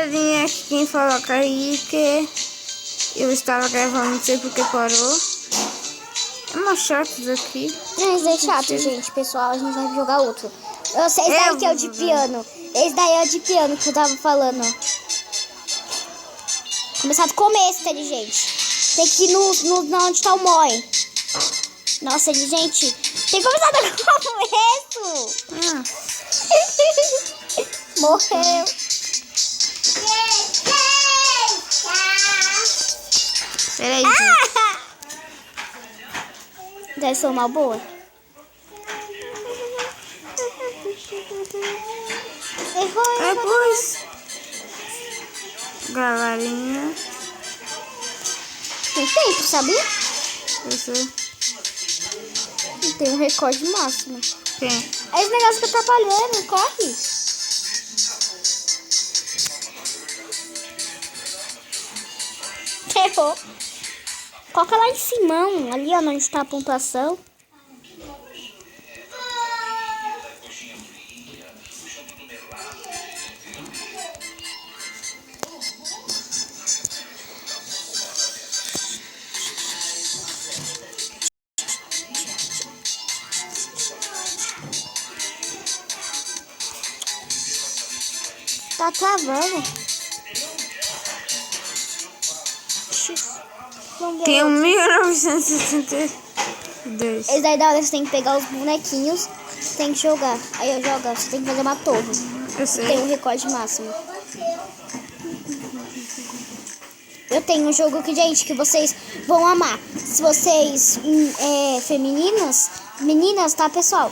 galerinha, aqui quem falou Kaique. Eu estava gravando, não sei porque parou. É mais chato isso aqui. Mas é chato, gente, pessoal. A gente vai jogar outro. Esse daí que é o de piano. Esse daí é o de piano que eu tava falando. Começar do começo, inteligente. Tem que ir no onde tá o Moi. Nossa, gente. Tem que começar do começo. Morreu. Peraí, gente. Deve ser uma boa. Errou. Depois, galerinha. Tem tempo, sabia? Eu sei. Tem um recorde máximo. Quem? É esse negócio que tá atrapalhando, corre. Errou. Coloca lá em cima, ali ó, onde está a pontuação. Tá travando. Tem 1962. Esse daí da hora você tem que pegar os bonequinhos, tem que jogar. Aí eu jogo, você tem que fazer uma torre. Eu sei. Tem um recorde máximo. Eu tenho um jogo que, gente, que vocês vão amar. Se vocês, meninas, tá, pessoal?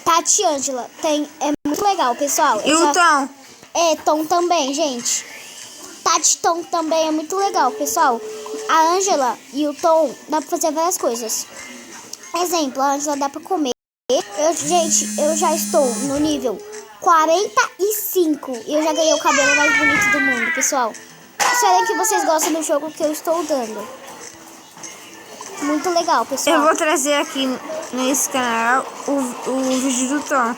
Tati Ângela, é muito legal, pessoal. E o Tom? Tom também, gente. Tati Tom também é muito legal, pessoal. A Ângela e o Tom dá pra fazer várias coisas. Exemplo, a Ângela dá pra comer. Eu já estou no nível 45 e eu já ganhei o cabelo mais bonito do mundo, pessoal. Espero que vocês gostem do jogo que eu estou dando. Muito legal, pessoal. Eu vou trazer aqui nesse canal o vídeo do Tom.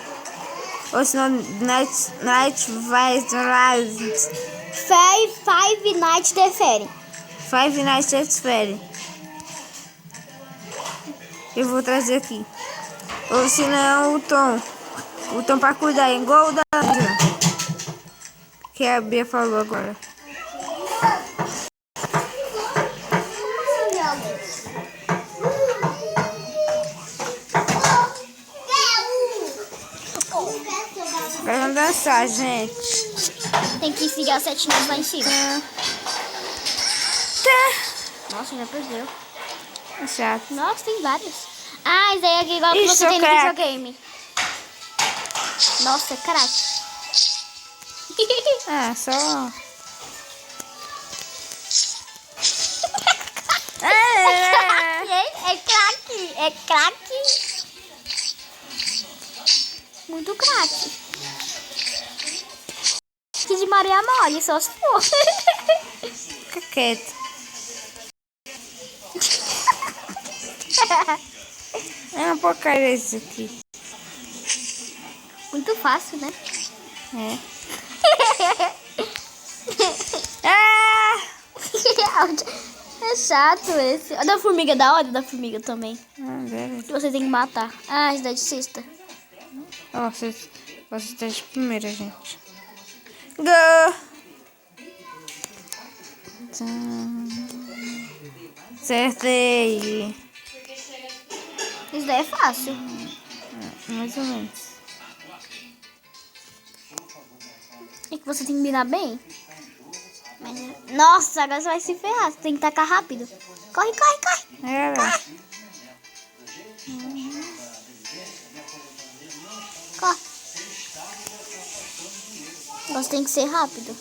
Ou senão, Night Rise. Five Nights at Freddy's. Five Nights at Freddy's. Eu vou trazer aqui. Ou senão o Tom. O Tom pra cuidar, igual o da Angela. Que a Bia falou agora. Agora vamos dançar, gente. Tem que seguir as setinhas lá em cima. Nossa, já perdeu. É chato. Nossa, tem vários. Ah, esse aí é igual que você tem no videogame. Nossa, é craque. Ah, só... É craque. É craque. Muito craque. Que de Maria Mole, só se for. Fica quieto. É uma porcaria isso aqui. Muito fácil, né? É. Ah! É chato esse. A da formiga é da hora, da formiga também. Beleza. Você tem que matar. Ah, esse daí de sexta. Ó, você tá de primeira, gente. Go! Acertei. Isso daí é fácil. Mais ou menos. É que você tem que mirar bem. Nossa, agora você vai se ferrar. Você tem que tacar rápido. Corre, corre, corre. É, Corre. Corre. Você tem que ser rápido.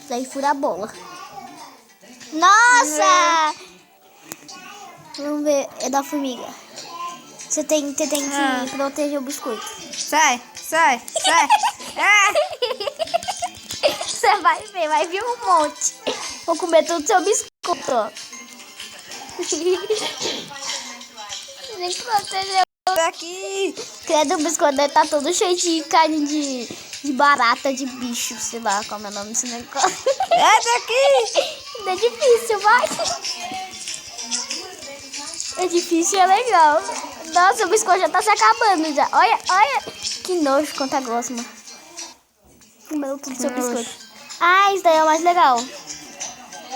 Daí fura a bola. Nossa! Vamos ver. É da formiga. Você tem que proteger o biscoito. Sai, sai, sai. Ah! Você vai vir um monte. Vou comer todo o seu biscoito. Tem que proteger. daqui! Credo, o biscoito deve tá todo cheio de carne de barata, de bicho, sei lá como é o nome desse negócio. É daqui! É difícil, vai. É difícil e é legal. Nossa, o biscoito já tá se acabando já. Olha, olha. Que nojo, quanta gosma. Comeu tudo seu nojo. biscoito. Ah, isso daí é o mais legal.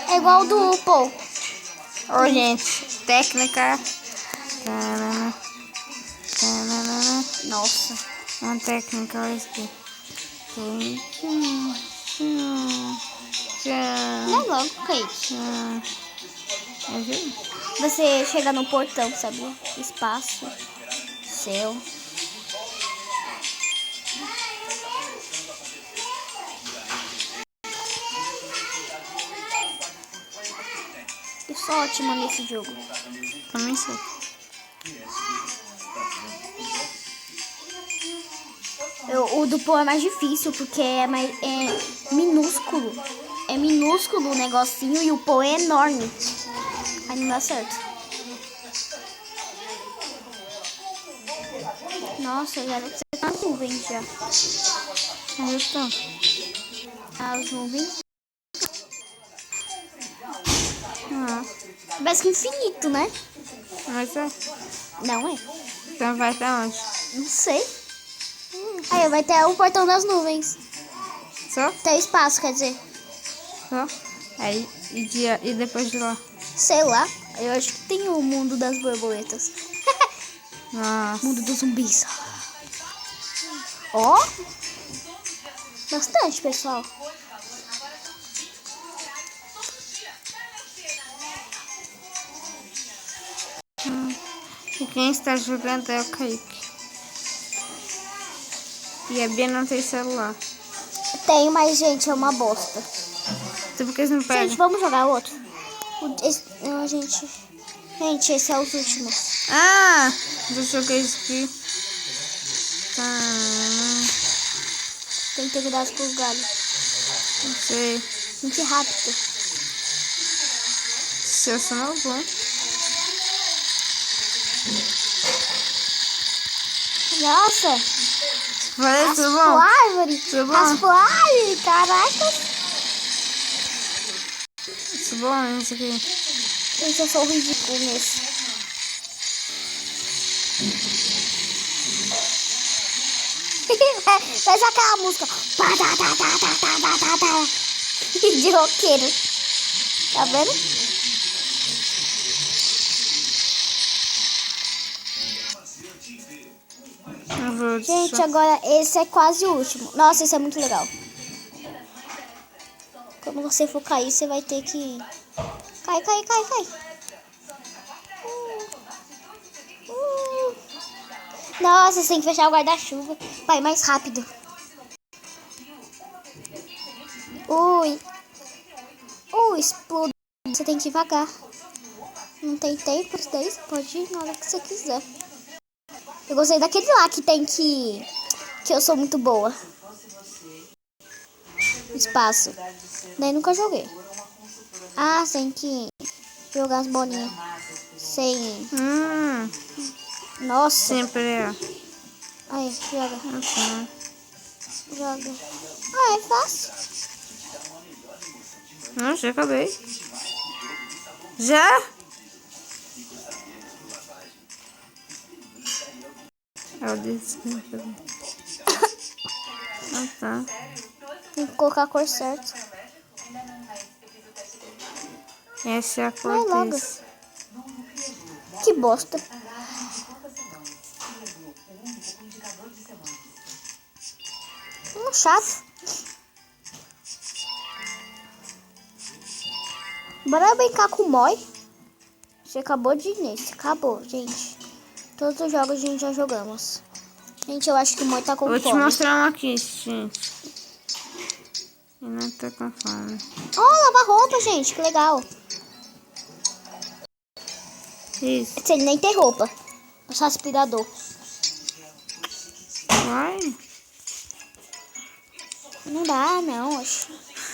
É igual o do Paul. Ô, gente, técnica. Tanana, tanana. Nossa. Uma técnica, olha isso aqui. Não é logo, Kate. Você chega no portão, sabe? Espaço. Céu. Eu sou ótima nesse jogo. Também sou. O do Paul é mais difícil porque é minúsculo. É minúsculo o negocinho e o Paul é enorme. Aí não dá certo. Nossa, já deve ser nas nuvens já. Onde estão? As nuvens. Ah, Parece que infinito, né? mas é. Não é? Então vai até onde? Não sei. Aí vai ter o portão das nuvens. Só? Tem espaço, quer dizer. Só? Aí, e depois de lá? Sei lá. Eu acho que tem o mundo das borboletas. Nossa. Mundo dos zumbis. Ó. Bastante, pessoal. E quem está jogando é o Kaique. E a Bia não tem celular. Tem, mas, gente, é uma bosta. Então por que você não pega? Gente, vamos jogar outro? Não, gente, esse é os últimos. Ah! Já joguei isso aqui. Tá. Tem que ter cuidado com os galhos. Não sei. Muito rápido. Se eu sou novo, hein? Nossa, Valeu, as tudo bom? árvores. Tudo bom? As árvores, caraca. Tudo bom isso aqui? Gente, eu sou ridículo nisso. Faz aquela música. De roqueiro. Tá vendo? Eu vou Gente, agora esse é quase o último. Nossa, esse é muito legal. Quando você for cair, você vai ter que... Cai. Nossa, você tem que fechar o guarda-chuva. Vai, mais rápido. Ui, explode. Você tem que ir devagar. Não tem tempo, isso daí você pode ir na hora que você quiser. Eu gostei daquele lá que tem que eu sou muito boa. Espaço. Daí nunca joguei. Ah, tem que jogar as bolinhas. Sem... Nossa. Sempre é. Aí, joga. Uhum. Joga. Ah, é fácil. Não, já acabei. Já? Eu disse que não acabei. Ah, tá. Tem que colocar a cor certa. Essa é a Vai logo. cor desse. Que bosta. Chato. Bora brincar com o Moi. Você acabou de ir nesse. Acabou, gente. Todos os jogos a gente já jogamos. Gente, eu acho que o Moi tá com Vou fome. te mostrar um aqui, gente. E não tá com fome. Oh, lavar roupa, gente. Que legal. Isso. Esse ele nem tem roupa. É só aspirador. Vai. Não dá, não. Oxe.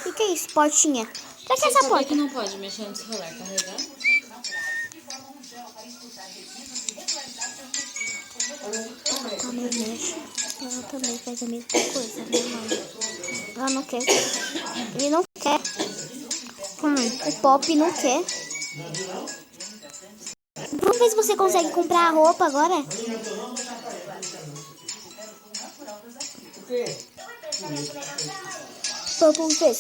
O que é isso? Portinha. Pra que essa porta? Que não pode mexer no celular, carregar? Também mexe. Ela também faz a mesma coisa, né, mãe? Ela não quer. Ele não quer. Como é? O Pop não quer. Vamos ver se você consegue comprar a roupa agora. Vamos ver.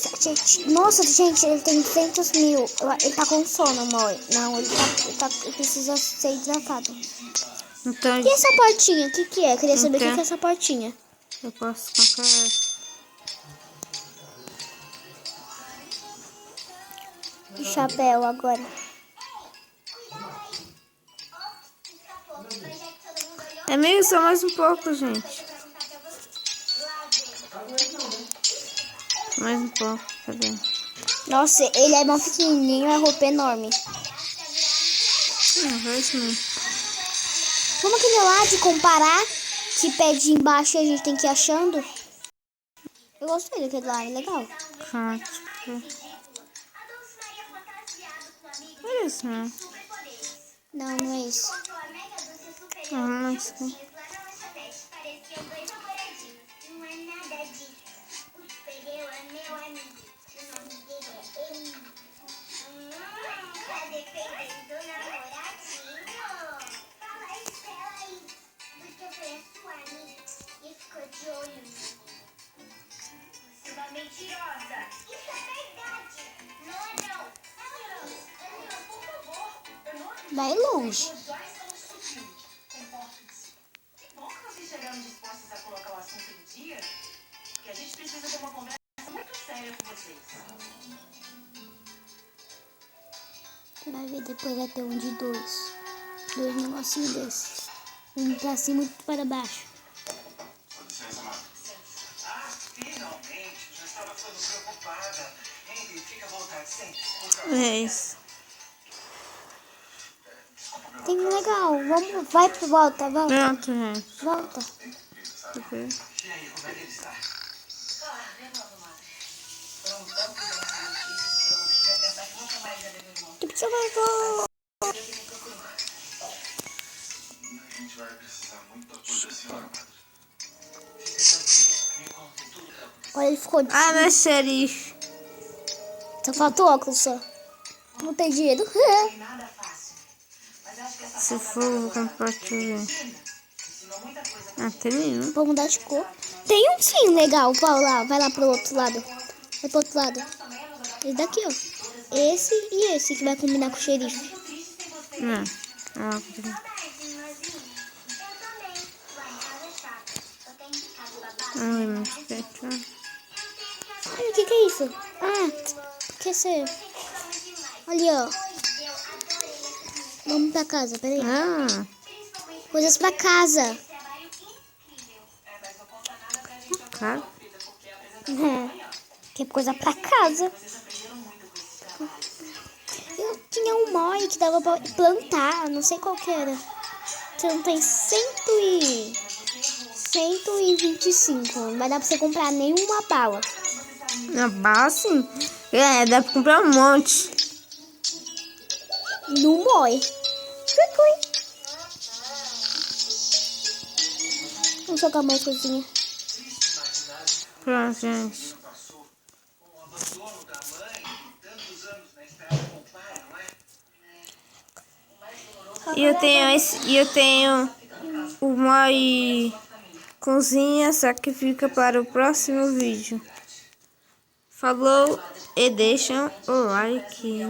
Nossa, gente, ele tem 200 mil. Ele tá com sono, amor. Não, ele precisa ser hidratado. Então, E essa portinha? O que é? Queria saber o que é essa portinha. eu posso comprar. E chapéu agora. É meio só mais um pouco, gente. Mais um pouco, cadê? Nossa, ele é mó pequenininho, a roupa é enorme. Vai isso mesmo. Vamos aquele lá de comparar, que pede embaixo e a gente tem que ir achando. Eu gostei daquele lá, é legal. É isso, né? Não, não é isso. Mas... Mentirosa! Isso é verdade! Não. Por favor! Vai longe. Os dois são sutil. Comportem-se. Que bom que vocês chegaram dispostos a colocar o assunto em dia, porque a gente precisa ter uma conversa muito séria com vocês. Você vai ver, depois vai ter um de dois. Dois negocinhos desses. Um pra cima e outro para baixo. Finalmente! Já estava ficando preocupada. Henry, fica à vontade, sente. É isso. Tem um legal. Vamos, vai pro volta, volta. Pronto, gente. Volta. Deixa eu ver. E aí, como é que ele está? De novo, mãe. Foram tão cuidados notícias que eu já pensava que nunca mais ia ver meu irmão. Que você vai voltar? A gente vai precisar muito da ajuda da senhora, padre. Fique tranquilo. Me contem tudo que aconteceu. Olha, ele ficou de... Ah, meu xerife. Só falta o óculos só. Não tem dinheiro. Não tem nada fácil. Mas acho que essa Se for, eu vou comprar tudo. ensinou muita coisa pra Ah, tem nenhum. Vamos mudar de cor. Tem um sim legal. Vai lá pro outro lado. Vai pro outro lado. Esse daqui, ó. Esse e esse que vai combinar com o xerife. Não. Ah, meu espectro. Olha, o que é isso? Ah, quer ser? Olha, ó. Vamos pra casa, peraí. Ah, Coisas pra casa. claro. Que coisa pra casa. Eu tinha um mói que dava pra plantar, não sei qual que era. Então tem 125. Não vai dar pra você comprar nenhuma bala. Na base? É, dá pra comprar um monte. No mói. Vamos jogar mais coisinha. Pronto, gente. E eu tenho uma cozinha, só que fica para o próximo vídeo. Falou e deixam o like.